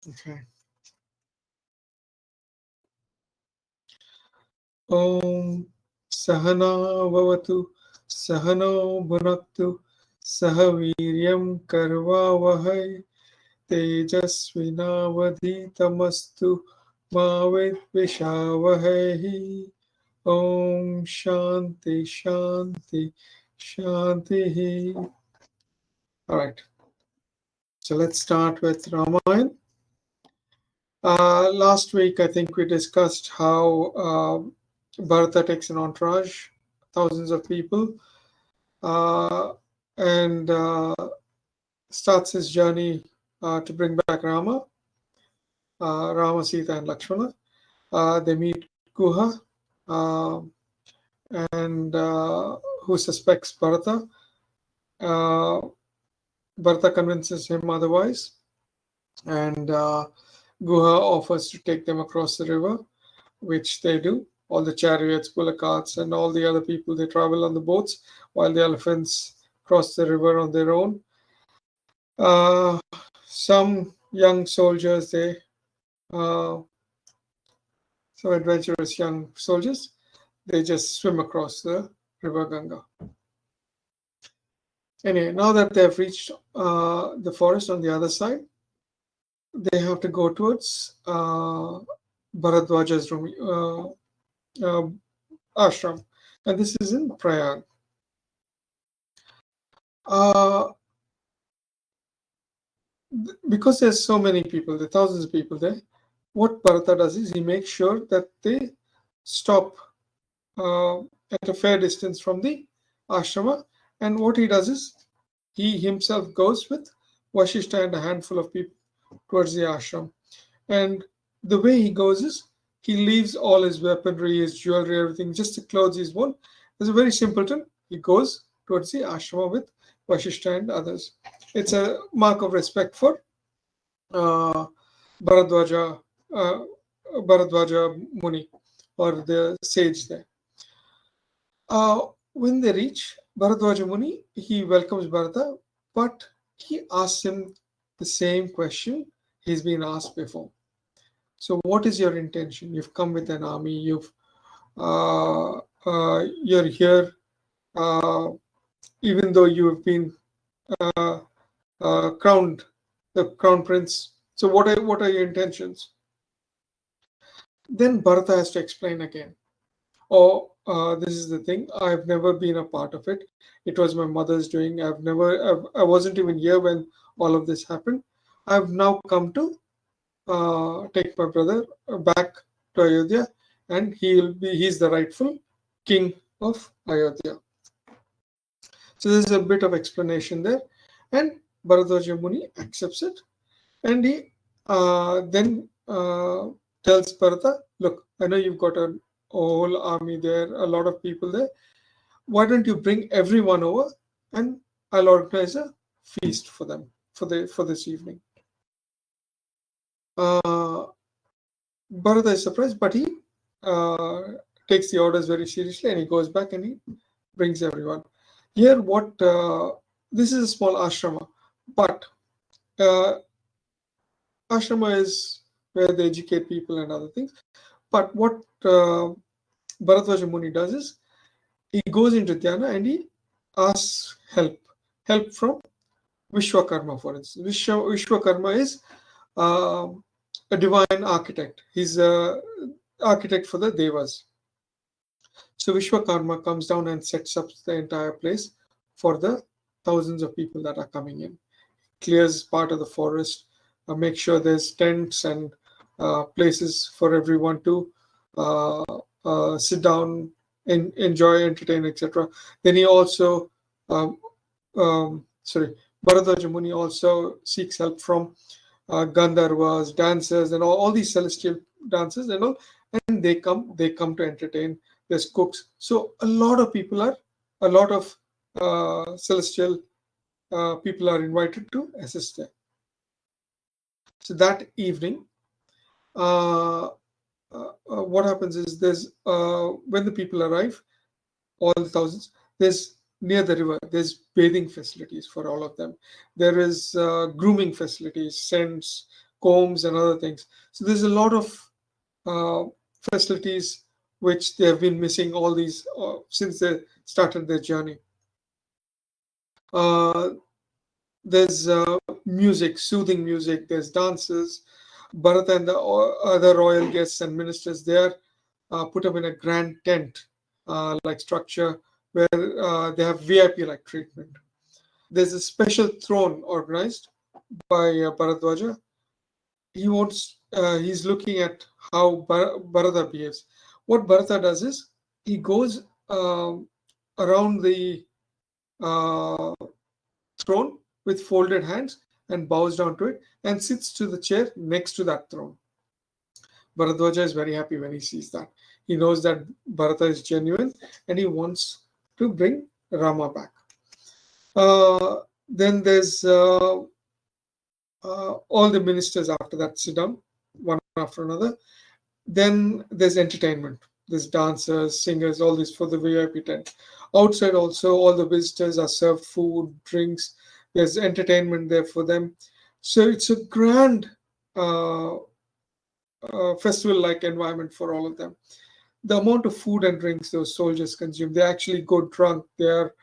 Okay. Om Sahana Vavatu Sahano Bhunaktu Sahaviryam Karvavahai Tejasvinavadhitamastu Mavidvishavahai. Om Shanti Shanti Shanti. All right. So let's start with Ramayana. Last week, I think we discussed how Bharata takes an entourage, thousands of people, and starts his journey to bring back Rama, Sita, and Lakshmana. They meet Guha, uh, and who suspects Bharata. Bharata convinces him otherwise, and Guha offers to take them across the river, which they do. All the chariots, bullock carts, and all the other people, they travel on the boats, while the elephants cross the river on their own. Some young soldiers, uh, some adventurous young soldiers, they just swim across the river Ganga. Anyway, now that they've reached the forest on the other side, they have to go towards Bharadwaja's ashram, and this is in Prayag. Because there's so many people, there are thousands of people there, what Bharata does is he makes sure that they stop at a fair distance from the ashrama, and what he does is he himself goes with Vashishta and a handful of people towards the ashram. And the way he goes is he leaves all his weaponry, his jewelry, everything, just the clothes he's worn. It's a very simpleton. He goes towards the ashrama with Vashishta and others. It's a mark of respect for uh, Bharadwaja, Bharadwaja Muni, or the sage there. When they reach Bharadwaja Muni, he welcomes Bharata, but he asks him the same question he's been asked before. So, what is your intention? You've come with an army. You're here, uh, even though you have been uh, crowned the crown prince. So, what are your intentions? Then Bharata has to explain again. Oh, this is the thing. I've never been a part of it. It was my mother's doing. I wasn't even here when all of this happened. I've now come to take my brother back to Ayodhya, and he's the rightful king of Ayodhya. So there's a bit of explanation there, and Bharadwaja Muni accepts it, and he then tells Bharata, look, I know you've got a whole army there, a lot of people there. Why don't you bring everyone over, and I'll organize a feast for them for this evening. Bharata is surprised, but he uh, takes the orders very seriously, and he goes back and he brings everyone. Here, this is a small ashrama, but uh, ashrama is where they educate people and other things. But what Bharadwaja Muni does is he goes into dhyana and he asks help from Vishwakarma, for instance. Vishwakarma is uh, a divine architect. He's a architect for the devas. So Vishwakarma comes down and sets up the entire place for the thousands of people that are coming in. Clears part of the forest, makes sure there's tents and places for everyone to sit down, enjoy, entertain, etc. Then he also, Bharadwaja Muni also seeks help from Gandharvas, dancers, and all these celestial dancers and all, and they come to entertain. There's cooks, so a lot of celestial people are invited to assist there. So that evening, what happens is there's when the people arrive, all the thousands, there's near the river, there's bathing facilities for all of them. There is grooming facilities, scents, combs, and other things. So there's a lot of uh, facilities which they have been missing all these since they started their journey. Uh, there's music, soothing music. There's dances. Bharata and the other royal guests and ministers there put up in a grand tent like structure where they have VIP like treatment. There's a special throne organized by Bharadwaja. He's looking at how Bharata behaves. What Bharata does is he goes around the uh, throne with folded hands and bows down to it and sits to the chair next to that throne. Bharadwaja is very happy when he sees that. He knows that Bharata is genuine and he wants to bring Rama back. Then there's all the ministers after that sit down, one after another. Then there's entertainment. There's dancers, singers, all this for the VIP tent. Outside also, all the visitors are served food, drinks. There's entertainment there for them. So it's a grand festival-like environment for all of them. The amount of food and drinks those soldiers consume, they actually go drunk. They are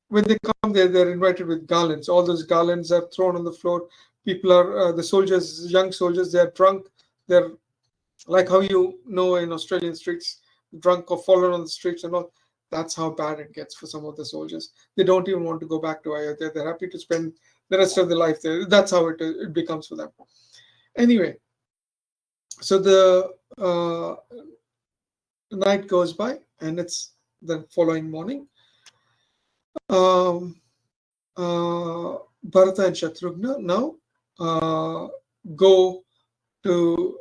when they come there, they're invited with garlands. All those garlands are thrown on the floor. People are the soldiers, young soldiers. They're drunk. They're like how you know in Australian streets, drunk or fallen on the streets and all. That's how bad it gets for some of the soldiers. They don't even want to go back to Ayodhya. They're happy to spend the rest of their life there. That's how it becomes for them. Anyway, so the night goes by and it's the following morning. Bharata and Shatrughna now go to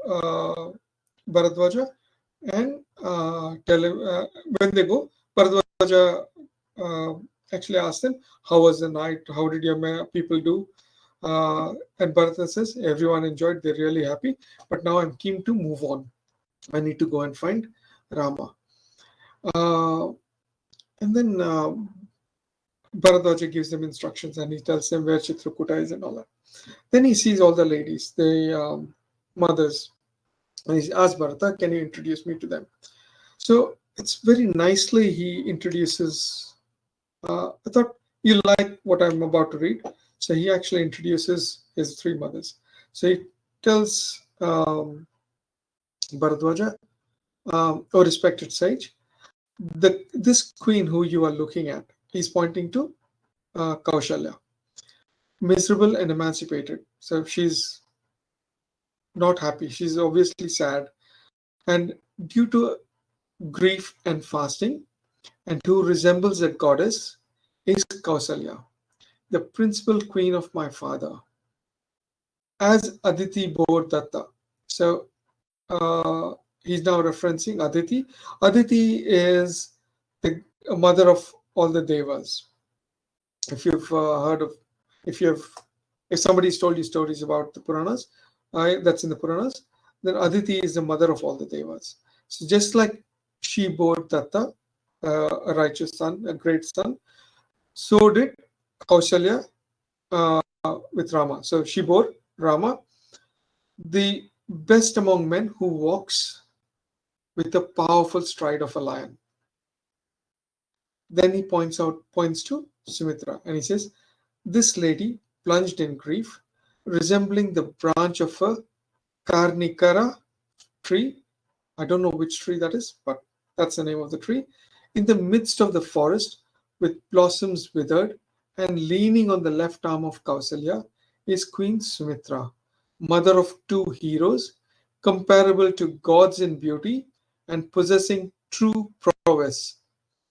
Bharadwaja and tell him when they go. Bharadwaja actually asks them, "How was the night? How did your people do?" And Bharata says, "Everyone enjoyed. They're really happy. But now I'm keen to move on. I need to go and find Rama." And then Bharadwaja gives them instructions and he tells them where Chitrakuta is and all that. Then he sees all the ladies, the mothers, and he asks Bharata, "Can you introduce me to them?" So it's very nicely he introduces. I thought you like what I'm about to read. So he actually introduces his three mothers. So he tells Bharadwaja, "Oh, respected sage, this queen who you are looking at," he's pointing to Kaushalya, miserable and emancipated. So she's not happy. She's obviously sad. And due to grief and fasting, and who resembles a goddess, is Kausalya, the principal queen of my father, as Aditi bore Datta. So he's now referencing Aditi. Aditi is the mother of all the devas. If you've heard of, if somebody's told you stories about the Puranas, that's in the Puranas, then Aditi is the mother of all the devas. So just like she bore Datta, a righteous son, a great son, so did Kaushalya with Rama. So she bore Rama, the best among men who walks with the powerful stride of a lion. Then he points to Sumitra, and he says, "This lady, plunged in grief, resembling the branch of a Karnikara tree," I don't know which tree that is, but that's the name of the tree, "in the midst of the forest, with blossoms withered, and leaning on the left arm of Kausalya, is Queen Sumitra, mother of two heroes, comparable to gods in beauty, and possessing true prowess."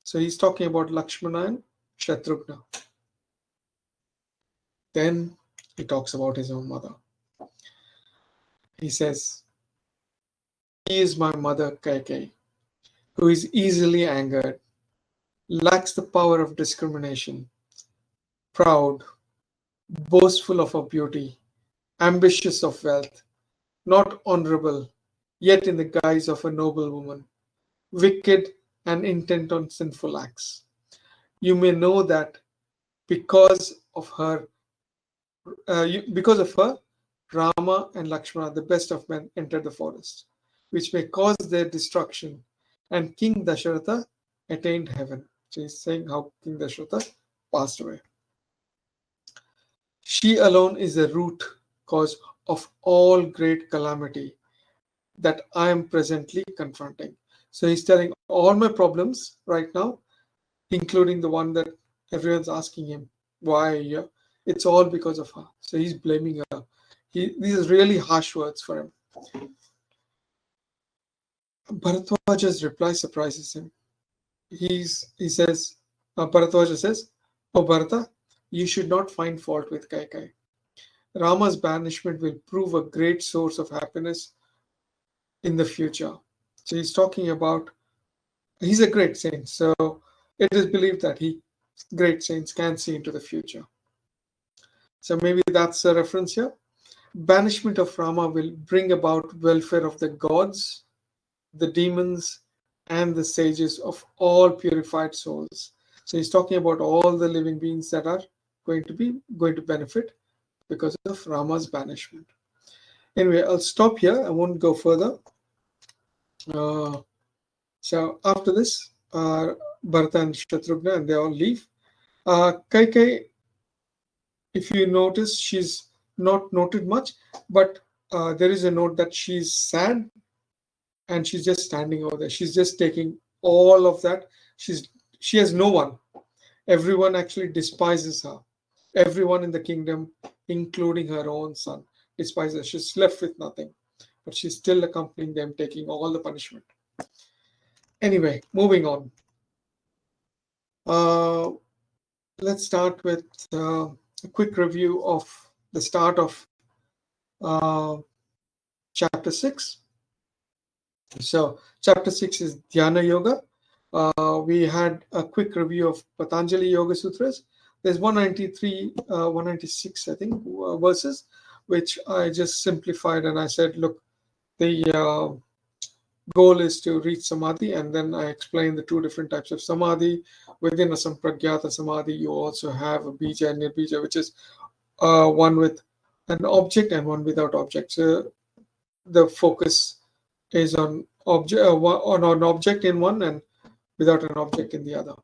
So he's talking about Lakshmana and Shatrughna. Then he talks about his own mother. He says, "He is my mother Kaikeyi, who is easily angered, lacks the power of discrimination, proud, boastful of her beauty, ambitious of wealth, not honorable, yet in the guise of a noble woman, wicked and intent on sinful acts. You may know that because of her, because of her, Rama and Lakshmana, the best of men, entered the forest, which may cause their destruction, and King Dasharatha attained heaven. So he's saying how King Dasharatha passed away. She alone is the root cause of all great calamity that I am presently confronting. So he's telling all my problems right now, including the one that everyone's asking him, why are you here? It's all because of her. So he's blaming her. These are really harsh words for him. Bharadwaja's reply surprises him. Bharadwaja says, "Oh Bharata, you should not find fault with Kaikai. Rama's banishment will prove a great source of happiness in the future." So he's talking about, he's a great saint. So it is believed that great saints can see into the future. So maybe that's a reference here. Banishment of Rama will bring about welfare of the gods, the demons, and the sages of all purified souls. So he's talking about all the living beings that are going to benefit because of Rama's banishment. Anyway, I'll stop here. I won't go further. So after this, Bharata and Shatrughna, and they all leave. Kaikai, if you notice, she's not noted much, but there is a note that she's sad and she's just standing over there. She's just taking all of that. She has no one. Everyone actually despises her. Everyone in the kingdom, including her own son, despises her. She's left with nothing, but she's still accompanying them, taking all the punishment. Anyway, moving on. Let's start with a quick review of the start of chapter 6. So chapter 6 is Dhyana Yoga. We had a quick review of Patanjali Yoga Sutras. There's 193, 196, I think, verses, which I just simplified, and I said, look, the goal is to reach Samadhi, and then I explained the two different types of Samadhi. Within a Sampragyata Samadhi, you also have a Bija and Nirbija, which is one with an object and one without object. So the focus is on an object in one and without an object in the other.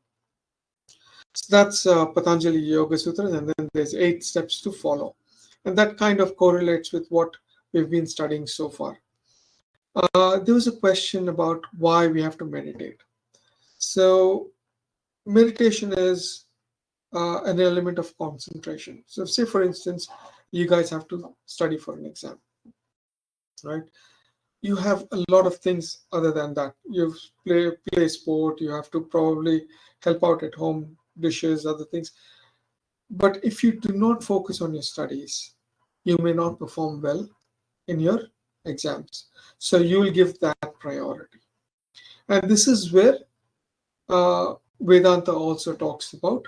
So that's Patanjali Yoga Sutras, and then there's 8 steps to follow. And that kind of correlates with what we've been studying so far. There was a question about why we have to meditate. So meditation is an element of concentration. So say, for instance, you guys have to study for an exam, right? You have a lot of things other than that. You play sport, you have to probably help out at home, dishes, other things. But if you do not focus on your studies, you may not perform well in your exams. So you will give that priority. And this is where Vedanta also talks about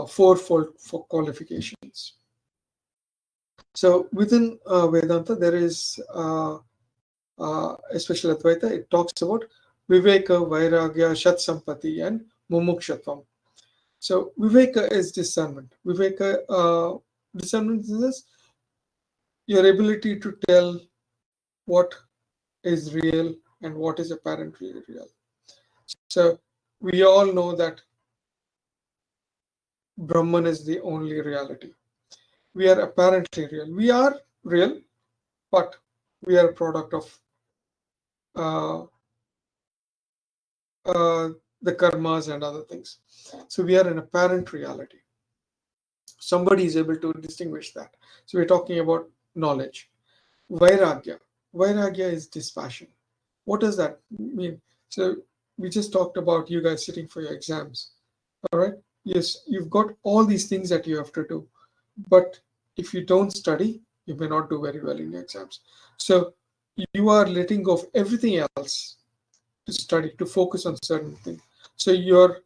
fourfold qualifications. So within Vedanta, there is especially Advaita, it talks about Viveka, Vairagya, Shat Sampati, and Mumukshatvam. So Viveka is discernment. Viveka, discernment is your ability to tell what is real and what is apparently real. So we all know that Brahman is the only reality. We are apparently real. We are real, but we are a product of the karmas and other things. So we are an apparent reality. Somebody is able to distinguish that. So we're talking about knowledge. Vairagya. Vairagya is dispassion. What does that mean? So we just talked about you guys sitting for your exams. All right. Yes, you've got all these things that you have to do. But if you don't study, you may not do very well in your exams. So you are letting go of everything else to study, to focus on certain things. So you're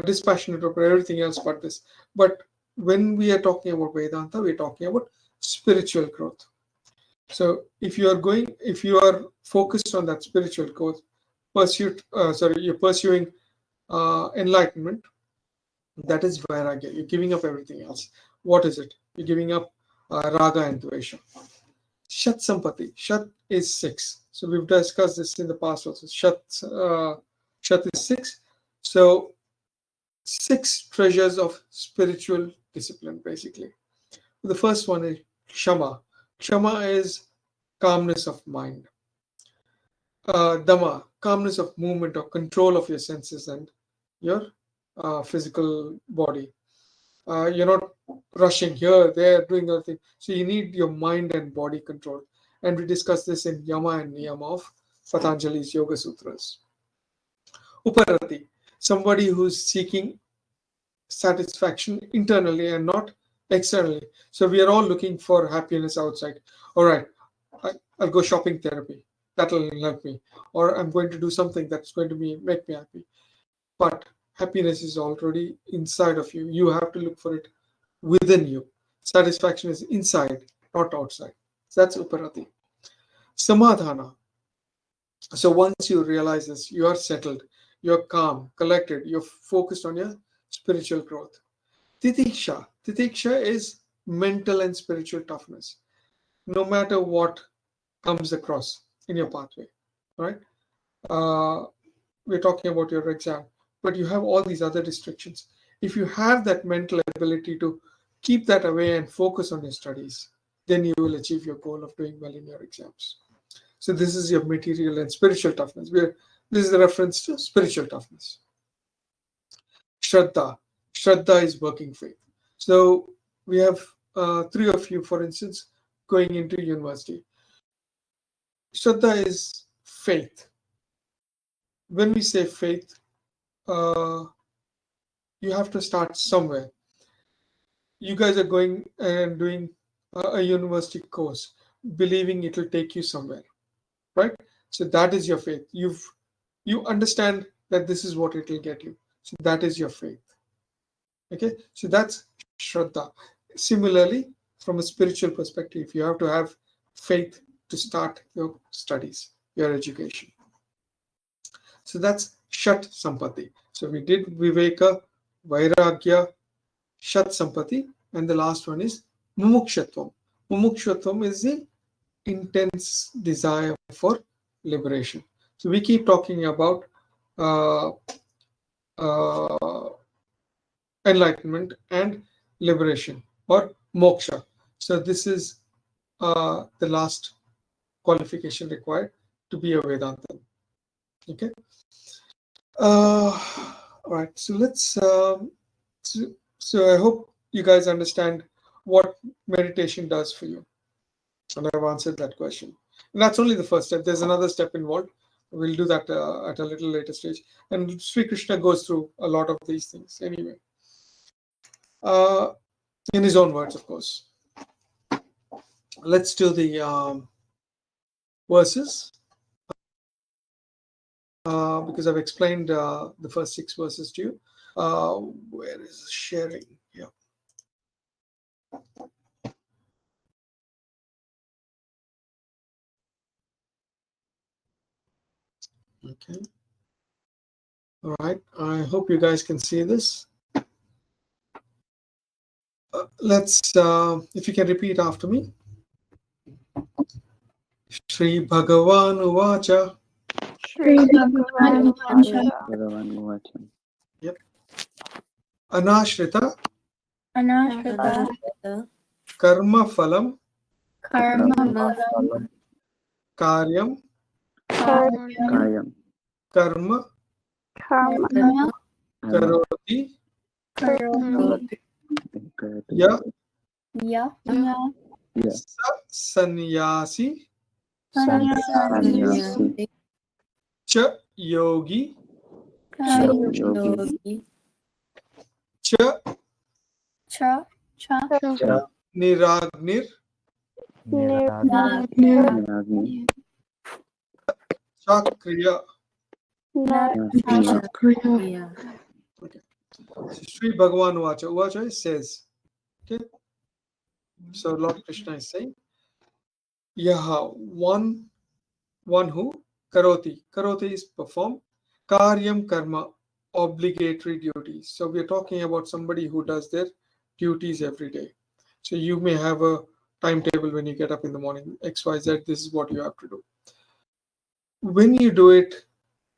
dispassionate about everything else but this. But when we are talking about Vedanta, we're talking about spiritual growth. So if you are focused on that spiritual growth, you're pursuing enlightenment, That is vairagya. You're giving up everything else. What is it? You're giving up raga and dvesha. Shat sampati. Shat is 6. So we've discussed this in the past also. Shat is 6. So 6 treasures of spiritual discipline, basically. The first one is Kshama. Kshama is calmness of mind. Dhamma, calmness of movement or control of your senses and your physical body. You're not rushing here, there, doing other things. So you need your mind and body control. And we discussed this in Yama and Niyama of Patanjali's Yoga Sutras. Uparati, somebody who's seeking satisfaction internally and not externally. So we are all looking for happiness outside. All right, I'll go shopping therapy. That'll help me. Or I'm going to do something that's going to make me happy. But happiness is already inside of you. You have to look for it within you. Satisfaction is inside, not outside. So that's uparati. Samadhana. So once you realize this, you are settled, you're calm, collected, you're focused on your spiritual growth. Titiksha. Titiksha is mental and spiritual toughness. No matter what comes across in your pathway, right? We're talking about your exam, but you have all these other restrictions. If you have that mental ability to keep that away and focus on your studies, then you will achieve your goal of doing well in your exams. So this is your material and spiritual toughness. This is a reference to spiritual toughness. Shraddha. Shraddha is working faith. So we have 3 of you, for instance, going into university. Shraddha is faith. When we say faith, you have to start somewhere. You guys are going and doing a university course, believing it will take you somewhere, right? So that is your faith. You understand that this is what it will get you. So that is your faith. Okay, so that's Shraddha. Similarly, from a spiritual perspective, you have to have faith to start your studies, your education. So that's Shat Sampati. So we did Viveka, Vairagya, Shat Sampati, and the last one is Mumukshatvam. Mumukshatvam is the intense desire for liberation. So we keep talking about uh, uh, enlightenment and liberation or moksha. So this is the last qualification required to be a Vedantan. Okay. All right. So let's. So I hope you guys understand what meditation does for you, and I've answered that question. And that's only the first step. There's another step involved. We'll do that at a little later stage. And Sri Krishna goes through a lot of these things anyway. In his own words, of course. Let's do the verses because I've explained the first 6 verses to you. Where is sharing? Yeah. Okay. All right. I hope you guys can see this. Let's, if you can repeat after me. Shri Bhagavan Uvacha. Shri Bhagavan Vacha. Yep. Anashrita Karma Phalam Karyam Karma Karoti Ya Sannyasi Cha Yogi Cha Niragnir Chakriya. Okay. So Sri Bhagavan Uvacha. Uvacha says. Okay. So Lord Krishna is saying, Yaha, one who karoti. Karoti is perform. Karyam karma, obligatory duties. So we are talking about somebody who does their duties every day. So you may have a timetable when you get up in the morning, XYZ, this is what you have to do. When you do it,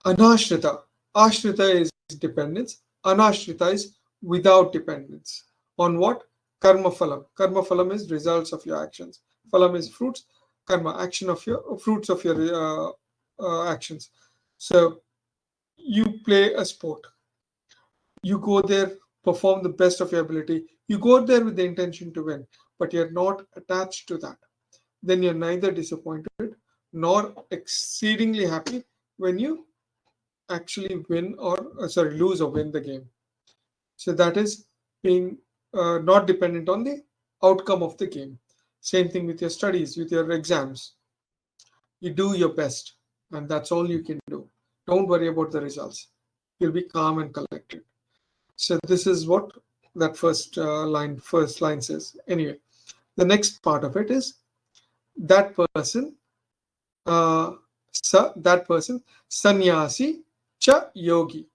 anashrita, ashrita is dependence, anashrita is without dependence. On what? Karma phalam. Karma phalam is results of your actions. Phalam is fruits, karma, action of your fruits of your actions. So you play a sport, you go there, perform the best of your ability, you go there with the intention to win, but you're not attached to that, then you're neither disappointed nor exceedingly happy when you actually win or lose or win the game. So that is being not dependent on the outcome of the game. Same thing with your studies, with your exams. You do your best, and that's all you can do. Don't worry about the results. You'll be calm and collected. So this is what that first line says. Anyway, the next part of it is that person, sannyasi cha yogi.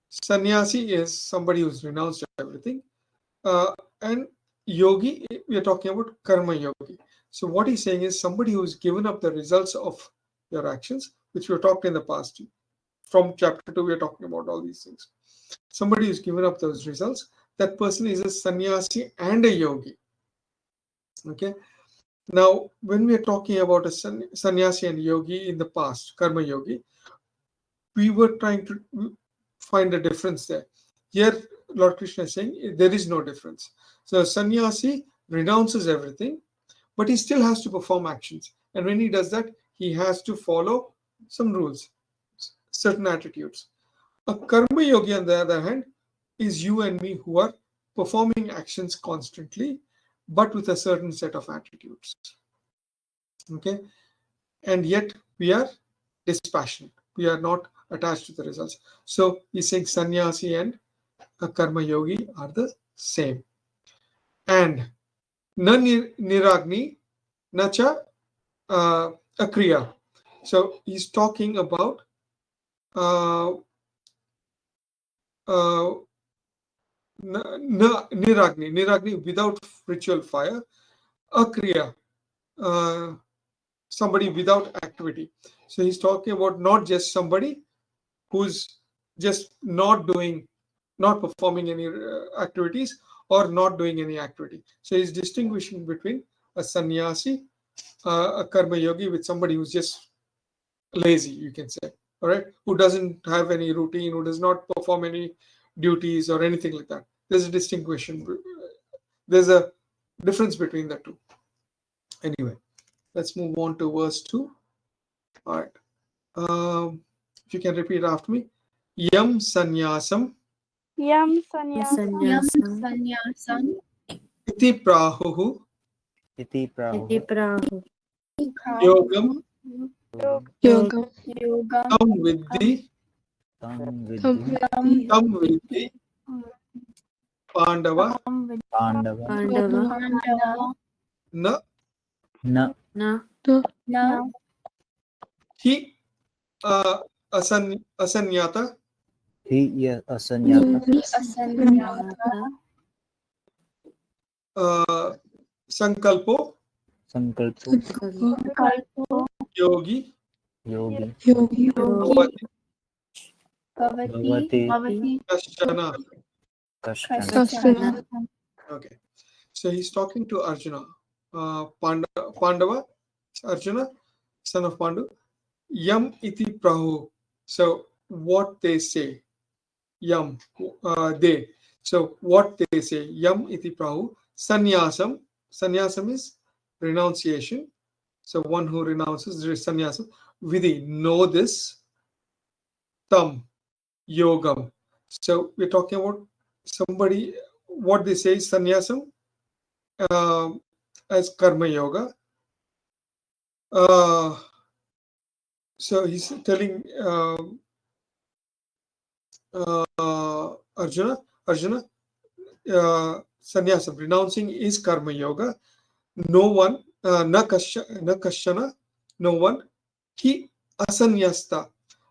Sannyasi is somebody who's renounced everything, and yogi, we are talking about karma yogi. So what he's saying is somebody who's given up the results of your actions, which we talked in the past. From chapter 2, we are talking about all these things. Somebody who's given up those results, that person is a sannyasi and a yogi. Okay. Now, when we are talking about a sannyasi and yogi in the past, karma yogi, we were trying to find a difference there. Here, Lord Krishna is saying there is no difference. So, sannyasi renounces everything, but he still has to perform actions. And when he does that, he has to follow some rules, certain attitudes. A karma yogi, on the other hand, is you and me who are performing actions constantly, but with a certain set of attitudes. Okay, and yet we are dispassionate. We are not attached to the results. So he's saying sannyasi and a karma yogi are the same. And na niragni na cha akriya. So he's talking about niragni without ritual fire, akriya, somebody without activity. So he's talking about not just somebody who's just not performing any activities or not doing any activity. So he's distinguishing between a sannyasi, a karma yogi, with somebody who's just lazy, you can say, all right, who doesn't have any routine, who does not perform any duties or anything like that. There's a distinction. There's a difference between the two. Anyway, let's move on to verse 2. All right. If you can repeat after me. Yam sannyasam Yam sannyasam Sannyasam iti prahuhu Iti prahu. prahu yogam yogam tam vidhi pandava Pandava. na Na. hi asanyata Hi asanyata. sankalpo Sankalpo. yogi Yogi. bhavati kashana. Kashana. Okay, so he's talking to Arjuna, Pandava, Arjuna, son of Pandu. Yam iti prahu. So what they say, yam, they. So what they say, yam iti prahu. Sannyasam. Sannyasam is renunciation. So one who renounces, there is sannyasam. Vidhi, know this. Tam, yogam. So we're talking about somebody, what they say is sannyasam as karma yoga. So he's telling Arjuna, sannyasam, renouncing is karma yoga. No one, na kashana, no one, he asanyasta.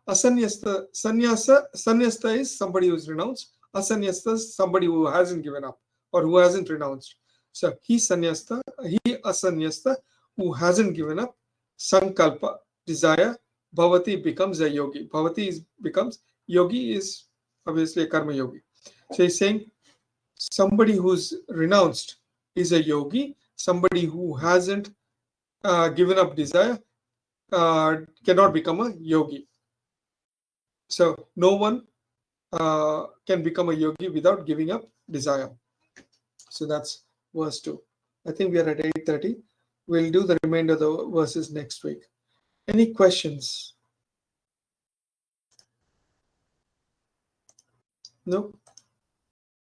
Asanyasta, sanyasta is somebody who is renounced. Asanyasta is somebody who hasn't given up or who hasn't renounced. So he asanyasta, who hasn't given up. Sankalpa, desire. Bhavati becomes a yogi. Becomes yogi is obviously a karma yogi. So he's saying somebody who's renounced is a yogi. Somebody who hasn't given up desire cannot become a yogi. So no one can become a yogi without giving up desire. So that's verse 2. I think we are at 8:30. We'll do the remainder of the verses next week. Any questions? No?